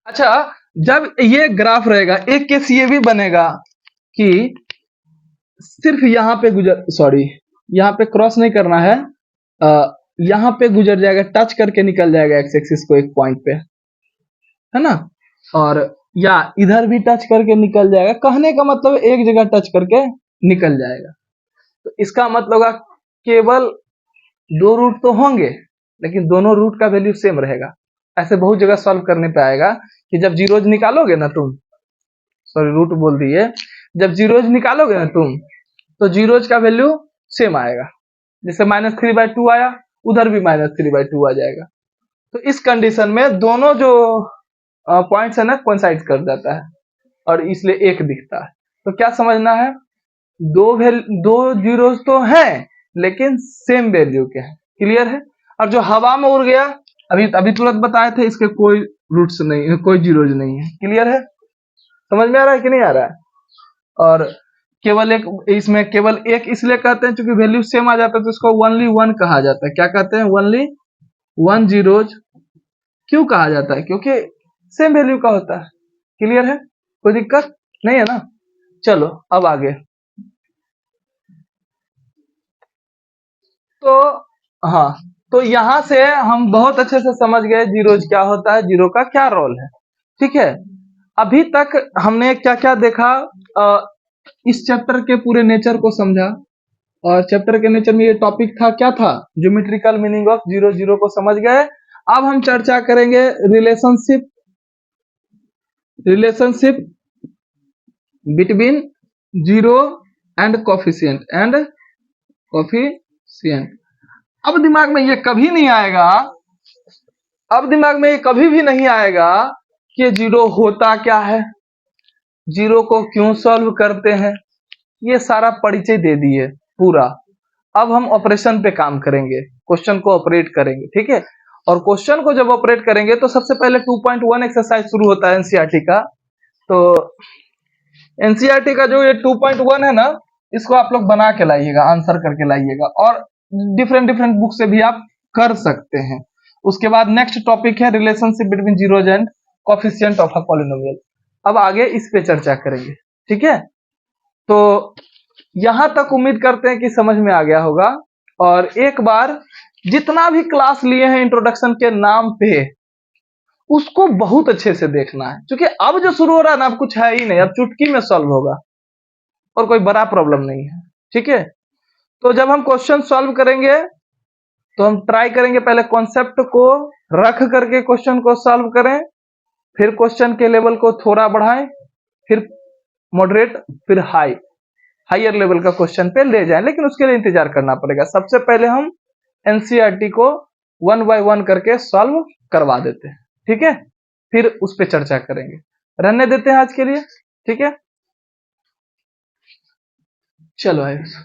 अच्छा, जब ये ग्राफ रहेगा, एक केस ये भी बनेगा कि सिर्फ यहाँ पे गुजर, सॉरी, यहाँ पे क्रॉस नहीं करना है, यहाँ पे गुजर जाएगा, टच करके निकल जाएगा एक्स एक्सिस को एक पॉइंट पे, है ना, और या इधर भी टच करके निकल जाएगा। कहने का मतलब एक जगह टच करके निकल जाएगा। तो इसका मतलब होगा केवल दो रूट तो होंगे, लेकिन दोनों रूट का वैल्यू सेम रहेगा। ऐसे बहुत जगह सॉल्व करने पे आएगा कि जब जीरोज निकालोगे ना तुम, सॉरी रूट बोल दिए, जब जीरोज निकालोगे ना तुम, तो जीरोज का वैल्यू सेम आएगा। जैसे -3/2 आया, उधर भी -3/2 आ जाएगा। तो इस कंडीशन में दोनों जो पॉइंट्स है ना कोइंसाइड कर जाता है, और इसलिए एक दिखता है। तो क्या समझना है, दो जीरोज तो हैं लेकिन सेम वैल्यू के हैं। क्लियर है। और जो हवा में उड़ गया, अभी अभी तुरंत बताए थे, इसके कोई रूट्स नहीं, कोई जीरोज नहीं है। क्लियर है, समझ में आ रहा है कि नहीं आ रहा है। और केवल एक, इसमें केवल एक इसलिए कहते हैं क्योंकि वैल्यू सेम आ जाता है, तो इसको ओनली वन कहा जाता है। क्या कहते हैं, ओनली वन जीरोज। क्यों कहा जाता है, क्योंकि सेम वैल्यू का होता है। क्लियर है, कोई दिक्कत नहीं है ना। चलो अब आगे। तो हाँ, तो यहां से हम बहुत अच्छे से समझ गए जीरोज क्या होता है, जीरो का क्या रोल है। ठीक है, अभी तक हमने क्या क्या देखा, इस चैप्टर के पूरे नेचर को समझा। और चैप्टर के नेचर में ये टॉपिक था, क्या था, geometrical meaning of zero, zero को समझ गए। अब हम चर्चा करेंगे relationship, relationship between zero and coefficient. अब दिमाग में ये कभी नहीं आएगा, अब दिमाग में ये कभी भी नहीं आएगा कि जीरो होता क्या है, जीरो को क्यों सॉल्व करते हैं। ये सारा परिचय दे दिए पूरा। अब हम ऑपरेशन पे काम करेंगे, क्वेश्चन को ऑपरेट करेंगे। ठीक है, और क्वेश्चन को जब ऑपरेट करेंगे तो सबसे पहले 2.1 एक्सरसाइज शुरू होता है एनसीईआरटी का। तो एनसीईआरटी का जो ये 2.1 है ना, इसको आप लोग बना के लाइएगा, आंसर करके लाइएगा, और डिफरेंट डिफरेंट बुक से भी आप कर सकते हैं। उसके बाद नेक्स्ट टॉपिक है relationship between zeros and coefficient of a polynomial. अब आगे इस पे चर्चा करेंगे। ठीक है, तो यहां तक उम्मीद करते हैं कि समझ में आ गया होगा। और एक बार जितना भी क्लास लिए हैं इंट्रोडक्शन के नाम पे, उसको बहुत अच्छे से देखना है, क्योंकि अब जो शुरू हो रहा है ना, अब कुछ है ही नहीं, अब चुटकी में सॉल्व होगा और कोई बड़ा प्रॉब्लम नहीं है। ठीक है, तो जब हम क्वेश्चन सॉल्व करेंगे तो हम ट्राई करेंगे पहले कॉन्सेप्ट को रख करके क्वेश्चन को सॉल्व करें, फिर क्वेश्चन के लेवल को थोड़ा बढ़ाएं, फिर मॉडरेट, फिर हायर लेवल का क्वेश्चन पे ले जाएं। लेकिन उसके लिए इंतजार करना पड़ेगा। सबसे पहले हम एनसीईआरटी को 1 बाय 1 करके सॉल्व करवा देते हैं। ठीक है, फिर उस पर चर्चा करेंगे। रहने देते हैं आज के लिए। ठीक है, चलो आयुष।